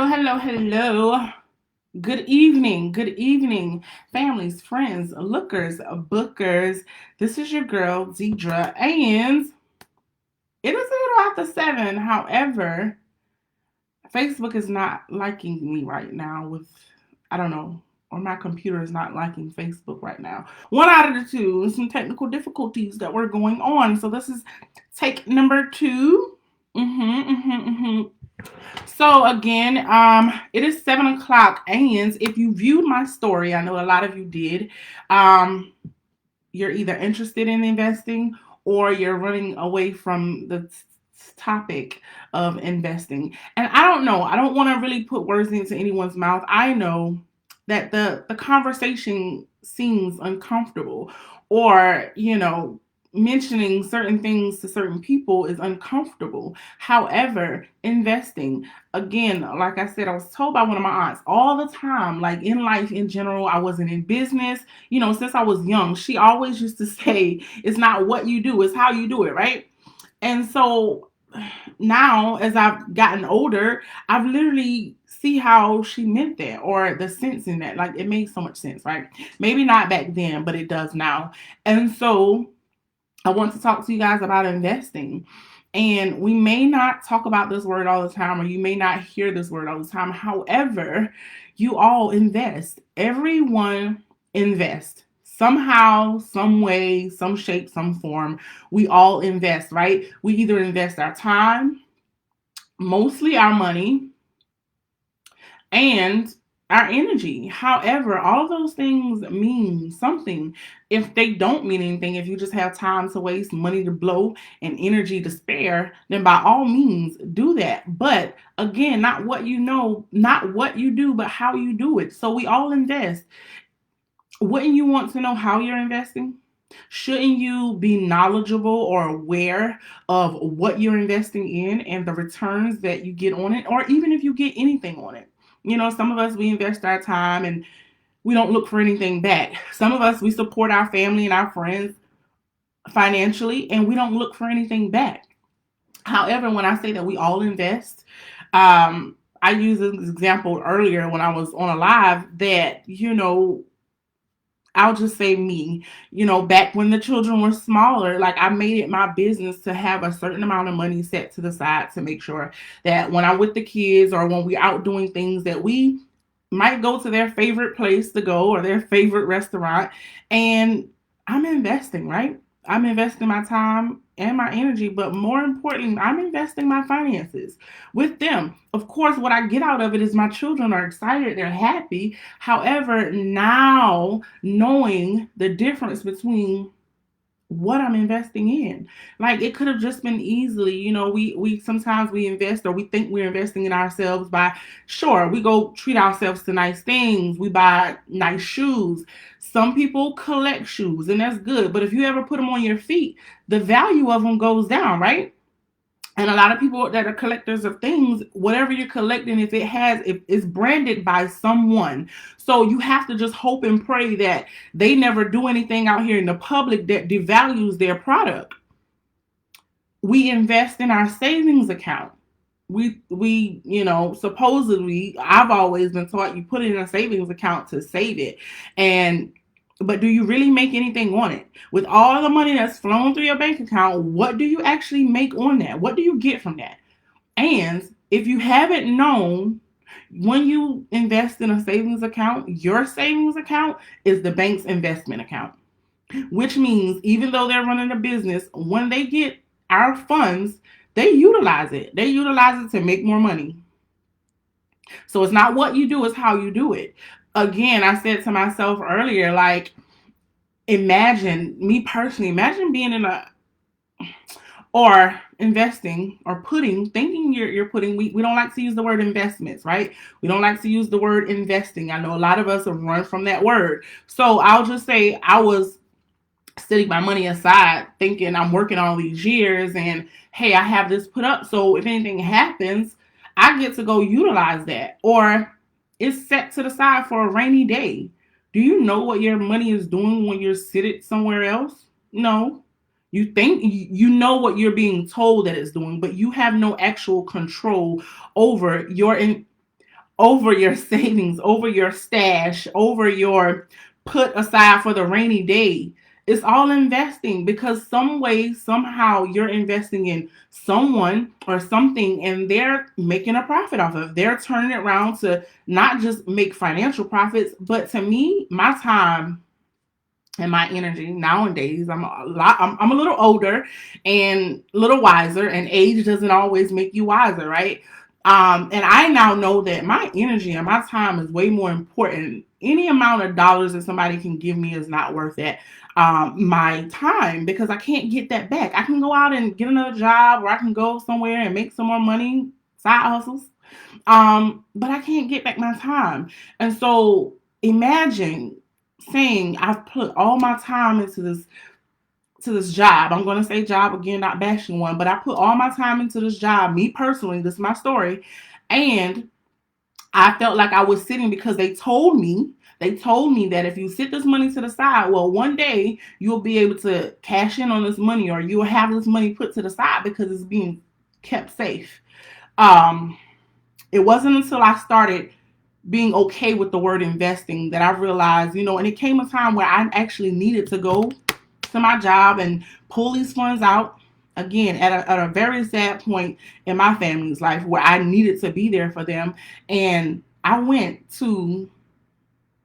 Hello. Good evening, families, friends, lookers, bookers. This is your girl, Zedra, and it is a little after 7. However, Facebook is not liking me right now I don't know, or my computer is not liking Facebook right now. One out of the two, some technical difficulties that were going on. So this is take number 2. So again, it is 7 o'clock, and if you viewed my story, I know a lot of you did. Um, you're either interested in investing or you're running away from the topic of investing. And I don't know. I don't want to really put words into anyone's mouth. I know that the conversation seems uncomfortable, or mentioning certain things to certain people is uncomfortable. However, investing, again, like I said, I was told by one of my aunts all the time, like in life in general, I wasn't in business, since I was young. She always used to say, it's not what you do, it's how you do it, right? And so now, as I've gotten older, I've literally see how she meant that, or the sense in that. Like, it makes so much sense, right? Maybe not back then, but it does now. And so I want to talk to you guys about investing. And we may not talk about this word all the time, or you may not hear this word all the time. However, you all invest. Everyone invests. Somehow, some way, some shape, some form, we all invest, right? We either invest our time, mostly our money, and our energy. However, all of those things mean something. If they don't mean anything, if you just have time to waste, money to blow, and energy to spare, then by all means do that. But again, not what you know, not what you do, but how you do it. So we all invest. Wouldn't you want to know how you're investing? Shouldn't you be knowledgeable or aware of what you're investing in and the returns that you get on it, or even if you get anything on it? Some of us, we invest our time and we don't look for anything back. Some of us, we support our family and our friends financially and we don't look for anything back. However, when I say that we all invest, I used this example earlier when I was on a live that, I'll just say me, back when the children were smaller, like I made it my business to have a certain amount of money set to the side to make sure that when I'm with the kids or when we're out doing things that we might go to their favorite place to go or their favorite restaurant. And I'm investing, right? I'm investing my time and my energy, but more importantly, I'm investing my finances with them. Of course, what I get out of it is my children are excited, they're happy. However, now knowing the difference between what I'm investing in. Like, it could have just been easily, we sometimes we invest, or we think we're investing in ourselves by, sure, we go treat ourselves to nice things, we buy nice shoes. Some people collect shoes and that's good, but if you ever put them on your feet, the value of them goes down, right? And a lot of people that are collectors of things, whatever you're collecting, if it's branded by someone, so you have to just hope and pray that they never do anything out here in the public that devalues their product. We invest in our savings account. We supposedly, I've always been taught, you put it in a savings account to save it. And but do you really make anything on it? With all the money that's flowing through your bank account, what do you actually make on that? What do you get from that? And if you haven't known, when you invest in a savings account, your savings account is the bank's investment account, which means even though they're running a business, when they get our funds, they utilize it. They utilize it to make more money. So it's not what you do, it's how you do it. Again, I said to myself earlier, like, imagine being in a, or investing or putting, thinking you're putting, we don't like to use the word investments, right? We don't like to use the word investing. I know a lot of us have run from that word. So I'll just say I was setting my money aside thinking I'm working all these years and hey, I have this put up. So if anything happens, I get to go utilize that. Or it's set to the side for a rainy day. Do you know what your money is doing when you're seated somewhere else? No. You think you know what you're being told that it's doing, but you have no actual control over over your savings, over your stash, over your put aside for the rainy day. It's all investing because some way, somehow you're investing in someone or something and they're making a profit off of. They're turning it around to not just make financial profits, but to me, my time and my energy nowadays, I'm a little older and a little wiser, and age doesn't always make you wiser, right? And I now know that my energy and my time is way more important. Any amount of dollars that somebody can give me is not worth it. My time, because I can't get that back. I can go out and get another job, or I can go somewhere and make some more money, side hustles, but I can't get back my time. And so imagine saying I've put all my time into this job. I'm going to say job again, not bashing one, but I put all my time into this job. Me personally, this is my story, and I felt like I was sitting because they told me that if you sit this money to the side, well, one day you'll be able to cash in on this money, or you'll have this money put to the side because it's being kept safe. Um, it wasn't until I started being okay with the word investing that I realized, and it came a time where I actually needed to go to my job and pull these funds out again at a very sad point in my family's life where I needed to be there for them. And I went to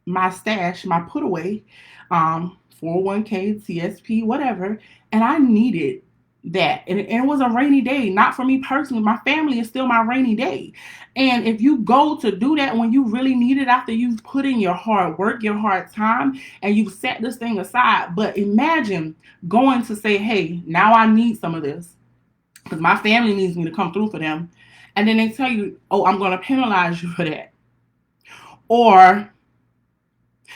my stash, my put away, 401k, TSP, whatever, and I needed that. And it was a rainy day, not for me personally. My family is still my rainy day. And if you go to do that when you really need it after you've put in your hard work, your hard time, and you've set this thing aside, but imagine going to say, hey, now I need some of this because my family needs me to come through for them. And then they tell you, oh, I'm going to penalize you for that. Or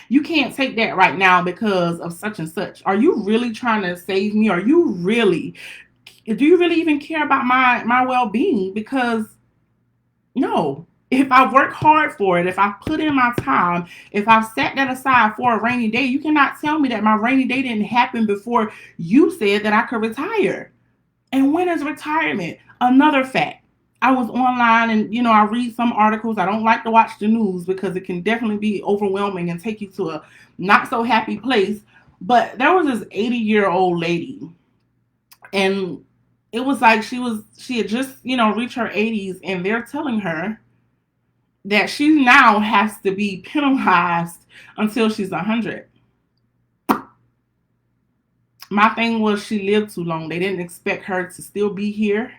you can't take that right now because of such and such. Are you really trying to save me? Do you really even care about my well-being? Because no. If I work hard for it, if I put in my time, if I've set that aside for a rainy day, you cannot tell me that my rainy day didn't happen before you said that I could retire. And when is retirement? Another fact. I was online and I read some articles. I don't like to watch the news because it can definitely be overwhelming and take you to a not so happy place. But there was this 80-year-old lady, and it was like she had just, reached her 80s, and they're telling her that she now has to be penalized until she's 100. My thing was she lived too long. They didn't expect her to still be here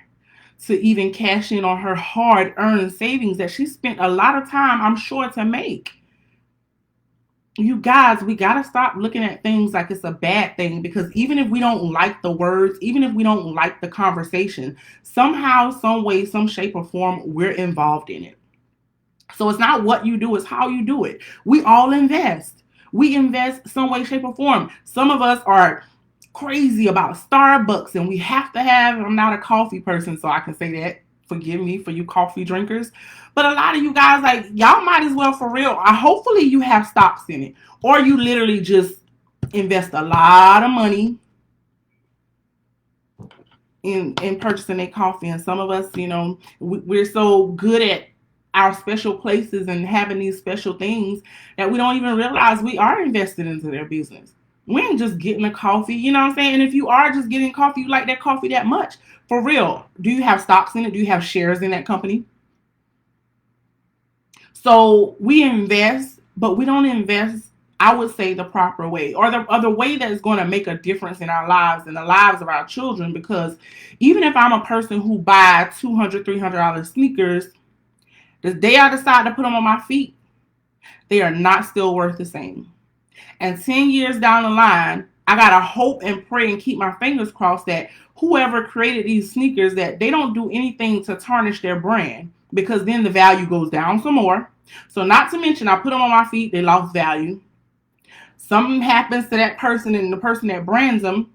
to even cash in on her hard earned savings that she spent a lot of time, I'm sure, to make. You guys, we got to stop looking at things like it's a bad thing, because even if we don't like the words, even if we don't like the conversation, somehow, some way, some shape or form, we're involved in it. So it's not what you do, it's how you do it. We all invest. We invest some way, shape, or form. Some of us are crazy about Starbucks, and we have to have, I'm not a coffee person, so I can say that. Forgive me for you coffee drinkers. But a lot of you guys, like, y'all might as well, for real, hopefully you have stocks in it. Or you literally just invest a lot of money in purchasing a coffee. And some of us, we're so good at our special places and having these special things that we don't even realize we are invested into their business. We ain't just getting a coffee, you know what I'm saying? And if you are just getting coffee, you like that coffee that much, for real, do you have stocks in it? Do you have shares in that company? So we invest, but we don't invest, I would say, the proper way, or the way that is going to make a difference in our lives and the lives of our children. Because even if I'm a person who buys $200, $300 sneakers, the day I decide to put them on my feet, they are not still worth the same. And 10 years down the line, I got to hope and pray and keep my fingers crossed that whoever created these sneakers, that they don't do anything to tarnish their brand, because then the value goes down some more. So not to mention, I put them on my feet, they lost value. Something happens to that person, and the person that brands them,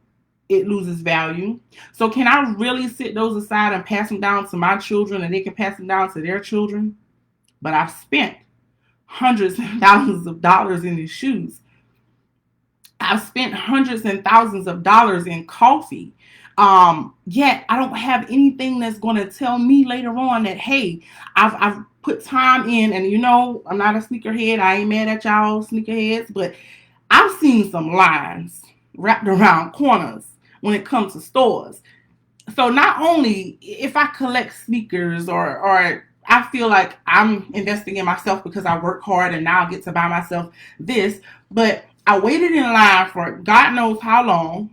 it loses value. So can I really sit those aside and pass them down to my children, and they can pass them down to their children? But I've spent hundreds and thousands of dollars in these shoes. I've spent hundreds and thousands of dollars in coffee. Yet I don't have anything that's going to tell me later on that, hey, I've put time in, and I'm not a sneakerhead. I ain't mad at y'all sneakerheads, but I've seen some lines wrapped around corners when it comes to stores. So not only if I collect sneakers, or I feel like I'm investing in myself because I work hard and now I get to buy myself this, but I waited in line for God knows how long.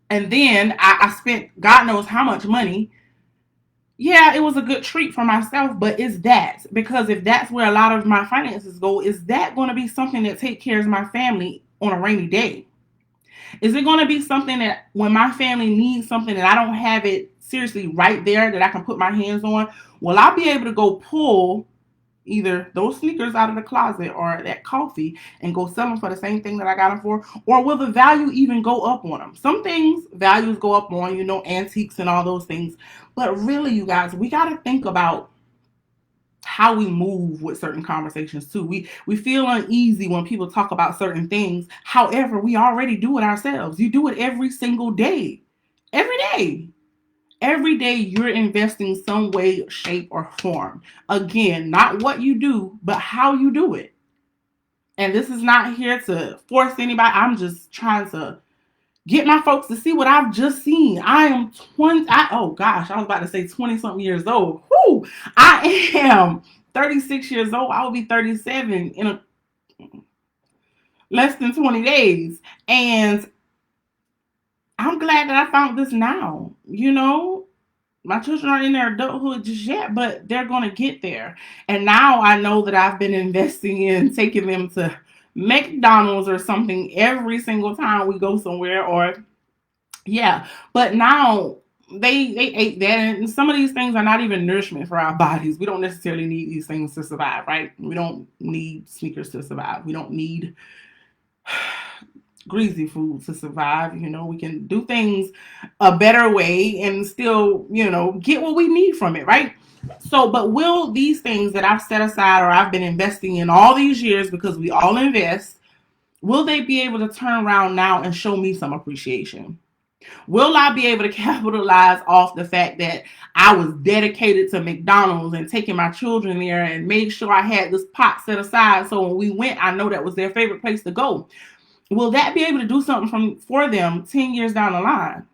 And then I spent God knows how much money. Yeah, it was a good treat for myself, but is that because if that's where a lot of my finances go, is that going to be something that take care of my family on a rainy day? Is it going to be something that when my family needs something that I don't have it seriously right there that I can put my hands on, will I be able to go pull either those sneakers out of the closet or that coffee and go sell them for the same thing that I got them for? Or will the value even go up on them? Some things values go up on, antiques and all those things. But really, you guys, we got to think about how we move with certain conversations too. We feel uneasy when people talk about certain things. However, we already do it ourselves. You do it every single day. Every day. Every day you're investing some way, shape, or form. Again, not what you do, but how you do it. And this is not here to force anybody. I'm just trying to get my folks to see what I've just seen. I am 20. Oh gosh, I was about to say 20 something years old. Whoo! I am 36 years old. I will be 37 in less than 20 days. And I'm glad that I found this now. My children aren't in their adulthood just yet, but they're going to get there. And now I know that I've been investing in taking them to McDonald's or something every single time we go somewhere, or yeah. But now they ate that, and some of these things are not even nourishment for our bodies. We don't necessarily need these things to survive, right? We don't need sneakers to survive. We don't need greasy food to survive. We can do things a better way and still, get what we need from it, right? So, but will these things that I've set aside or I've been investing in all these years, because we all invest, will they be able to turn around now and show me some appreciation? Will I be able to capitalize off the fact that I was dedicated to McDonald's and taking my children there and made sure I had this pot set aside so when we went, I know that was their favorite place to go? Will that be able to do something for them 10 years down the line?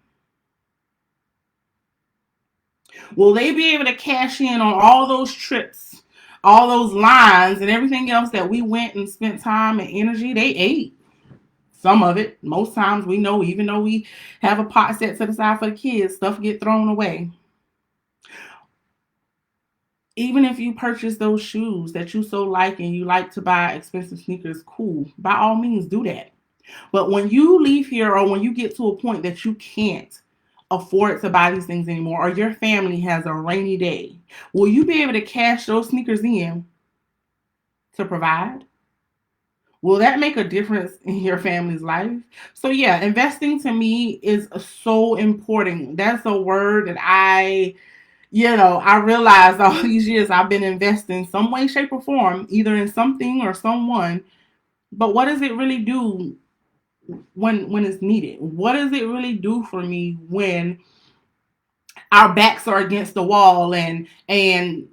Will they be able to cash in on all those trips, all those lines, and everything else that we went and spent time and energy? They ate some of it. Most times we know, even though we have a pot set to the side for the kids, stuff get thrown away. Even if you purchase those shoes that you so like and you like to buy expensive sneakers, cool. By all means, do that. But when you leave here, or when you get to a point that you can't afford to buy these things anymore, or your family has a rainy day, will you be able to cash those sneakers in to provide? Will that make a difference in your family's life? So yeah, investing to me is so important. That's a word that I realized all these years I've been investing some way, shape, or form, either in something or someone. But what does it really do when it's needed? What does it really do for me when our backs are against the wall and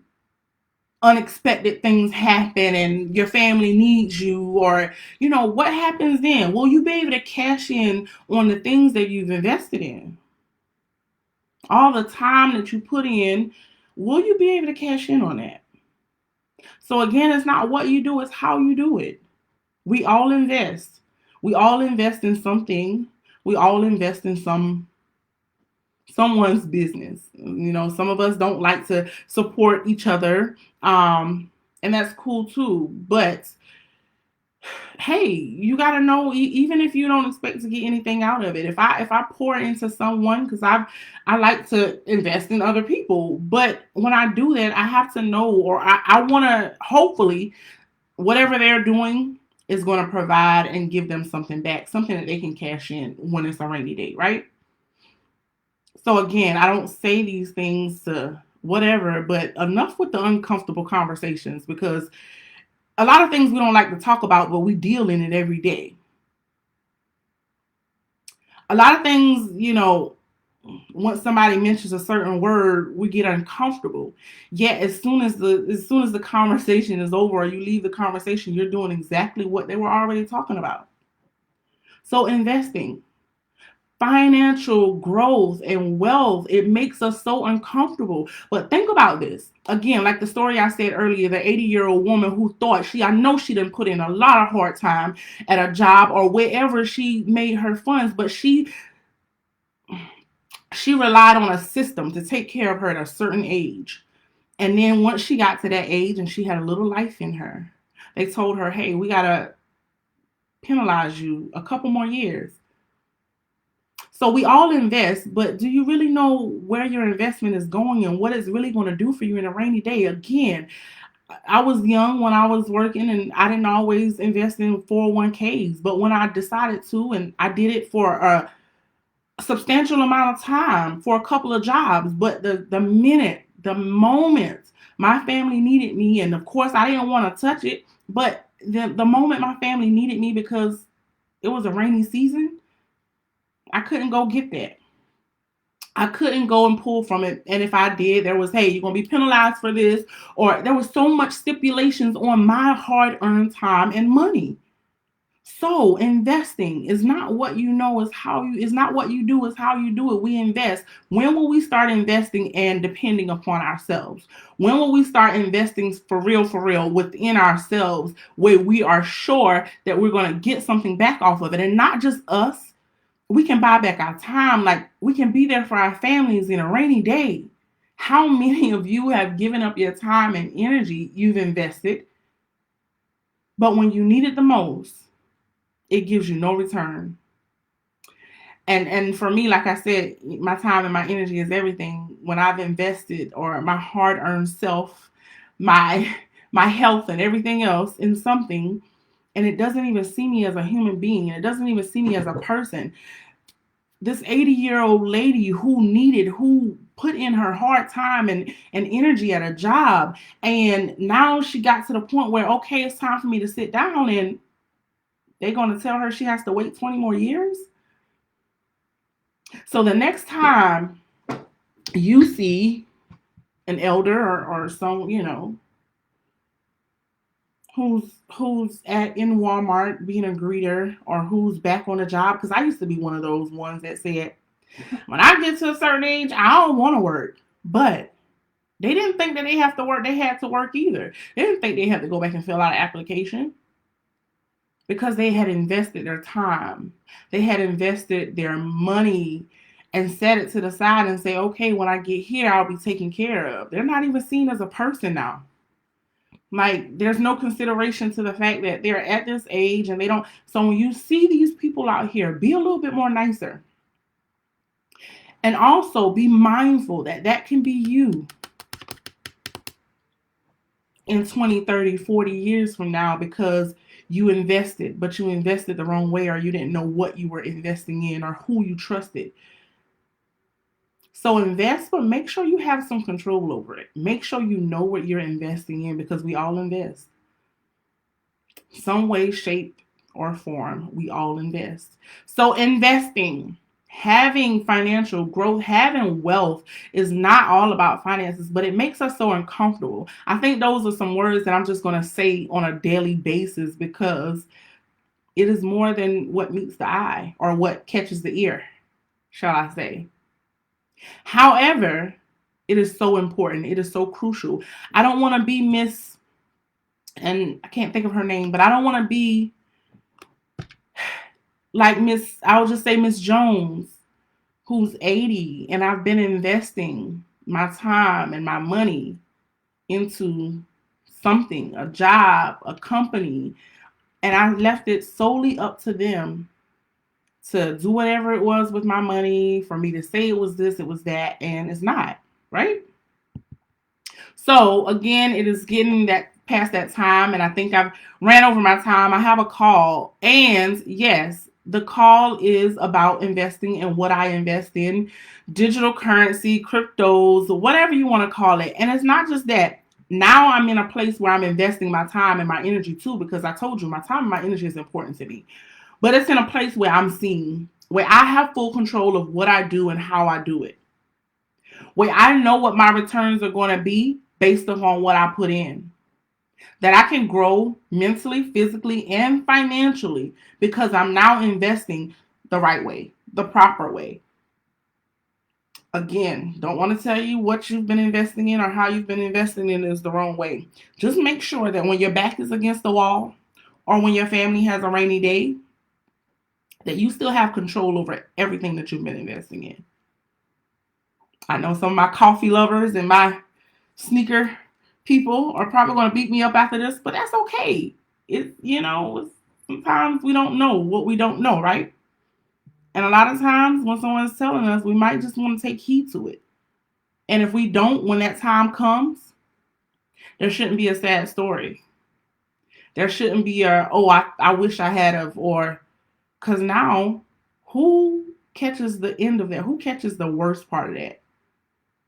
unexpected things happen and your family needs you, or what happens then? Will you be able to cash in on the things that you've invested in? All the time that you put in, will you be able to cash in on that? So again, it's not what you do, it's how you do it. We all invest. We all invest in something. We all invest in someone's business. Some of us don't like to support each other. And that's cool too. But hey, you got to know, even if you don't expect to get anything out of it, if I pour into someone, because I like to invest in other people, but when I do that, I have to know, or I want to, hopefully whatever they're doing is going to provide and give them something back, something that they can cash in when it's a rainy day, right? So again, I don't say these things to whatever, but enough with the uncomfortable conversations, because a lot of things we don't like to talk about, but we deal in it every day. A lot of things, once somebody mentions a certain word, we get uncomfortable. Yet as soon as the conversation is over or you leave the conversation, you're doing exactly what they were already talking about. So investing, financial growth and wealth, it makes us so uncomfortable. But think about this. Again, like the story I said earlier, the 80-year-old woman who thought I know she didn't put in a lot of hard time at a job or wherever she made her funds, but she relied on a system to take care of her at a certain age. And then once she got to that age and she had a little life in her, they told her, hey, we got to penalize you a couple more years. So we all invest, but do you really know where your investment is going and what it's really going to do for you in a rainy day? Again, I was young when I was working and I didn't always invest in 401ks, but when I decided to, and I did it for a substantial amount of time for a couple of jobs, but the moment my family needed me, and of course I didn't want to touch it, but the moment my family needed me because it was a rainy season, I couldn't go get that. I couldn't go and pull from it. And if I did, there was, hey, you're going to be penalized for this. Or there was so much stipulations on my hard earned time and money. So investing is not what you know, is not what you do, is how you do it. We invest. When will we start investing and depending upon ourselves? When will we start investing for real, within ourselves where we are sure that we're going to get something back off of it? And not just us, we can buy back our time. Like we can be there for our families in a rainy day. How many of you have given up your time and energy you've invested, but when you need it the most, it gives you no return? And for me, like I said, my time and my energy is everything. When I've invested or my hard earned self, my my health and everything else in something, and it doesn't even see me as a human being, and it doesn't even see me as a person. This 80-year-old lady who put in her hard time and energy at a job, and now she got to the point where, okay, it's time for me to sit down, and they're going to tell her she has to wait 20 more years. So the next time you see an elder or some, who's at in Walmart being a greeter, or who's back on a job, because I used to be one of those ones that said, when I get to a certain age, I don't want to work. But they didn't think that they have to work. They had to work either. They didn't think they had to go back and fill out an application because they had invested their time. They had invested their money and set it to the side and say, okay, when I get here, I'll be taken care of. They're not even seen as a person now. Like, there's no consideration to the fact that they're at this age and they don't. So when you see these people out here, be a little bit more nicer. And also be mindful that that can be you in 20, 30, 40 years from now, because you invested, but you invested the wrong way, or you didn't know what you were investing in or who you trusted. So invest, but make sure you have some control over it. Make sure you know what you're investing in, because we all invest. Some way, shape, or form, we all invest. So investing, having financial growth, having wealth is not all about finances, but it makes us so uncomfortable. I think those are some words that I'm just going to say on a daily basis, because it is more than what meets the eye or what catches the ear, shall I say. However, it is so important. It is so crucial. I don't want to be and I can't think of her name, but I don't want to be like I'll just say Miss Jones, who's 80, and I've been investing my time and my money into something, a job, a company, and I left it solely up to them to do whatever it was with my money, for me to say it was this, it was that, and it's not, right? So again, it is getting that past that time, and I think I've ran over my time. I have a call, and yes, the call is about investing and what I invest in, digital currency, cryptos, whatever you want to call it. And it's not just that. Now I'm in a place where I'm investing my time and my energy too, because I told you my time and my energy is important to me. But it's in a place where I'm seeing where I have full control of what I do and how I do it, where I know what my returns are going to be based upon what I put in, that I can grow mentally, physically, and financially because I'm now investing the right way, the proper way. Again, don't want to tell you what you've been investing in or how you've been investing in is the wrong way. Just make sure that when your back is against the wall or when your family has a rainy day, that you still have control over everything that you've been investing in. I know some of my coffee lovers and my sneaker people are probably going to beat me up after this, but that's okay. Sometimes we don't know what we don't know, right? And a lot of times when someone's telling us, we might just want to take heed to it. And if we don't, when that time comes, there shouldn't be a sad story. There shouldn't be I wish I had of, or, because now, who catches the end of that? Who catches the worst part of that?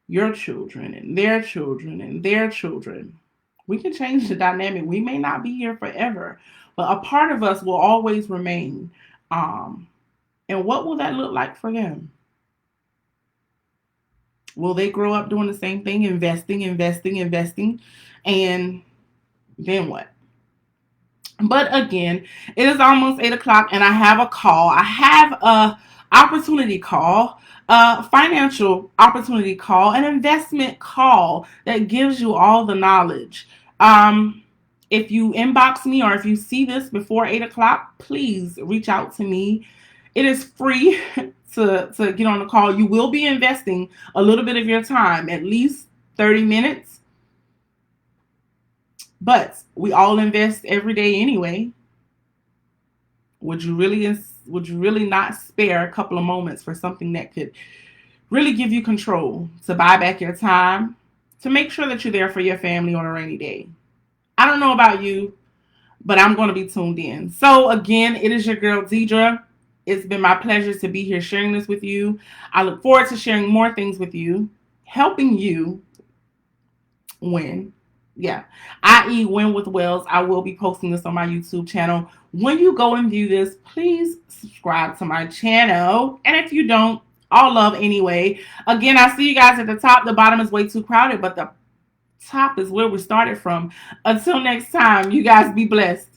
Your children and their children and their children. We can change the dynamic. We may not be here forever, but a part of us will always remain. And what will that look like for them? Will they grow up doing the same thing, investing, investing, investing? And then what? But again, it is almost 8 o'clock and I have a call. I have a opportunity call, a financial opportunity call, an investment call that gives you all the knowledge. If you inbox me or if you see this before 8 o'clock, please reach out to me. It is free to get on the call. You will be investing a little bit of your time, at least 30 minutes. But we all invest every day anyway. Would you really not spare a couple of moments for something that could really give you control, to buy back your time, to make sure that you're there for your family on a rainy day? I don't know about you, but I'm going to be tuned in. So again, it is your girl Deidre. It's been my pleasure to be here sharing this with you. I look forward to sharing more things with you, helping you win. Yeah, i.e. win with Wells. I will be posting this on my YouTube channel. When you go and view this, please subscribe to my channel. And if you don't, all love anyway. Again, I see you guys at the top. The bottom is way too crowded, but the top is where we started from. Until next time, you guys be blessed.